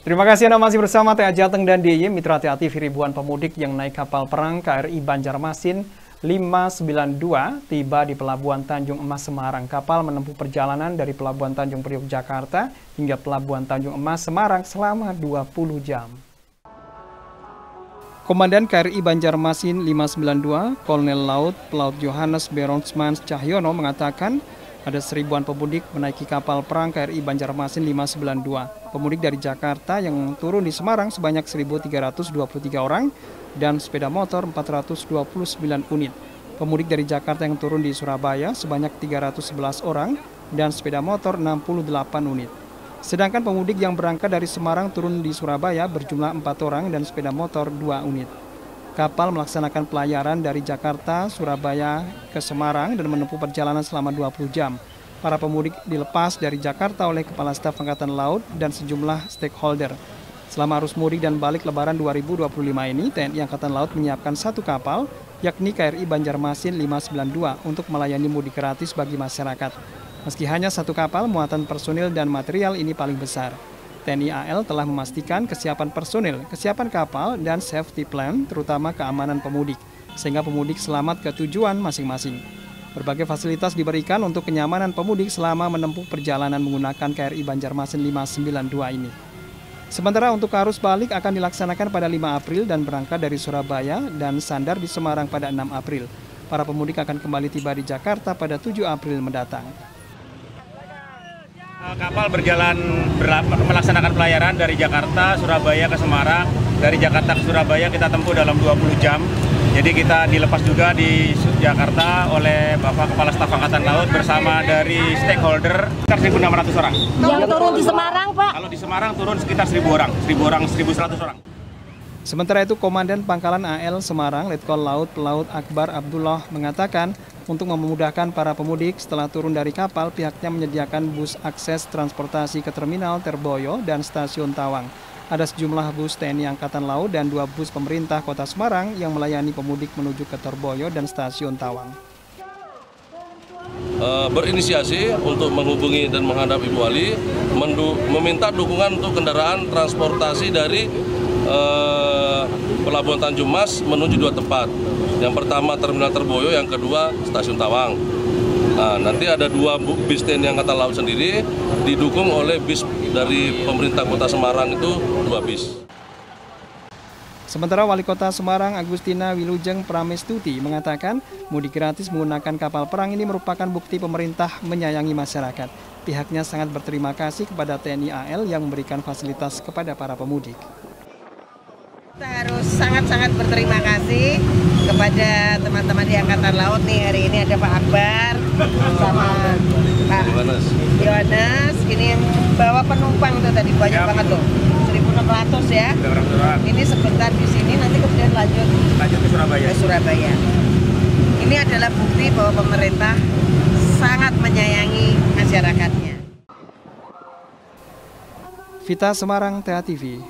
Terima kasih Anda masih bersama TA Jateng dan DIY, Mitra TA TV. Ribuan pemudik yang naik kapal perang KRI Banjarmasin 592 tiba di Pelabuhan Tanjung Emas Semarang. Kapal menempuh perjalanan dari Pelabuhan Tanjung Priok Jakarta hingga Pelabuhan Tanjung Emas Semarang selama 20 jam. Komandan KRI Banjarmasin 592, Kolonel Laut Pelaut Johannes Beronsman Cahyono mengatakan ada seribuan pemudik menaiki kapal perang KRI Banjarmasin 592. Pemudik dari Jakarta yang turun di Semarang sebanyak 1.323 orang dan sepeda motor 429 unit. Pemudik dari Jakarta yang turun di Surabaya sebanyak 311 orang dan sepeda motor 68 unit. Sedangkan pemudik yang berangkat dari Semarang turun di Surabaya berjumlah 4 orang dan sepeda motor 2 unit. Kapal melaksanakan pelayaran dari Jakarta, Surabaya ke Semarang dan menempuh perjalanan selama 20 jam. Para pemudik dilepas dari Jakarta oleh Kepala Staf Angkatan Laut dan sejumlah stakeholder. Selama arus mudik dan balik Lebaran 2025 ini, TNI Angkatan Laut menyiapkan satu kapal, yakni KRI Banjarmasin 592 untuk melayani mudik gratis bagi masyarakat. Meski hanya satu kapal, muatan personil dan material ini paling besar. TNI AL telah memastikan kesiapan personil, kesiapan kapal, dan safety plan, terutama keamanan pemudik, sehingga pemudik selamat ke tujuan masing-masing. Berbagai fasilitas diberikan untuk kenyamanan pemudik selama menempuh perjalanan menggunakan KRI Banjarmasin 592 ini. Sementara untuk arus balik akan dilaksanakan pada 5 April dan berangkat dari Surabaya dan sandar di Semarang pada 6 April. Para pemudik akan kembali tiba di Jakarta pada 7 April mendatang. Kapal berjalan melaksanakan pelayaran dari Jakarta, Surabaya ke Semarang. Dari Jakarta ke Surabaya kita tempuh dalam 20 jam. Jadi kita dilepas juga di Jakarta oleh Bapak Kepala Staf Angkatan Laut bersama dari stakeholder sekitar 1.600 orang. Yang turun di Semarang, Pak? Kalau di Semarang turun sekitar 1.100 orang. Sementara itu, Komandan Pangkalan AL Semarang, Letkol Laut Pelaut Akbar Abdullah mengatakan untuk memudahkan para pemudik setelah turun dari kapal, pihaknya menyediakan bus akses transportasi ke Terminal Terboyo dan Stasiun Tawang. Ada sejumlah bus TNI Angkatan Laut dan 2 bus pemerintah Kota Semarang yang melayani pemudik menuju ke Terboyo dan Stasiun Tawang. Berinisiasi untuk menghubungi dan menghadap Ibu Ali, meminta dukungan untuk kendaraan transportasi dari Pelabuhan Tanjung Mas menuju 2 tempat. Yang pertama Terminal Terboyo, yang kedua Stasiun Tawang. Nah, nanti ada 2 bis TNI Angkatan Laut sendiri, didukung oleh bis dari pemerintah Kota Semarang itu 2 bis. Sementara Wali Kota Semarang Agustina Wilujeng Pramestuti mengatakan mudik gratis menggunakan kapal perang ini merupakan bukti pemerintah menyayangi masyarakat. Pihaknya sangat berterima kasih kepada TNI AL yang memberikan fasilitas kepada para pemudik. Kita harus sangat-sangat berterima kasih kepada teman-teman di Angkatan Laut nih. Hari ini ada Pak Akbar sama Pak Yohanes. Ini yang bawa penumpang tuh tadi banyak banget loh, 1.600 ya. Ini sebentar di sini, nanti kemudian lanjut ke Surabaya. Ini adalah bukti bahwa pemerintah sangat menyayangi masyarakatnya. Vita Semarang, TA TV.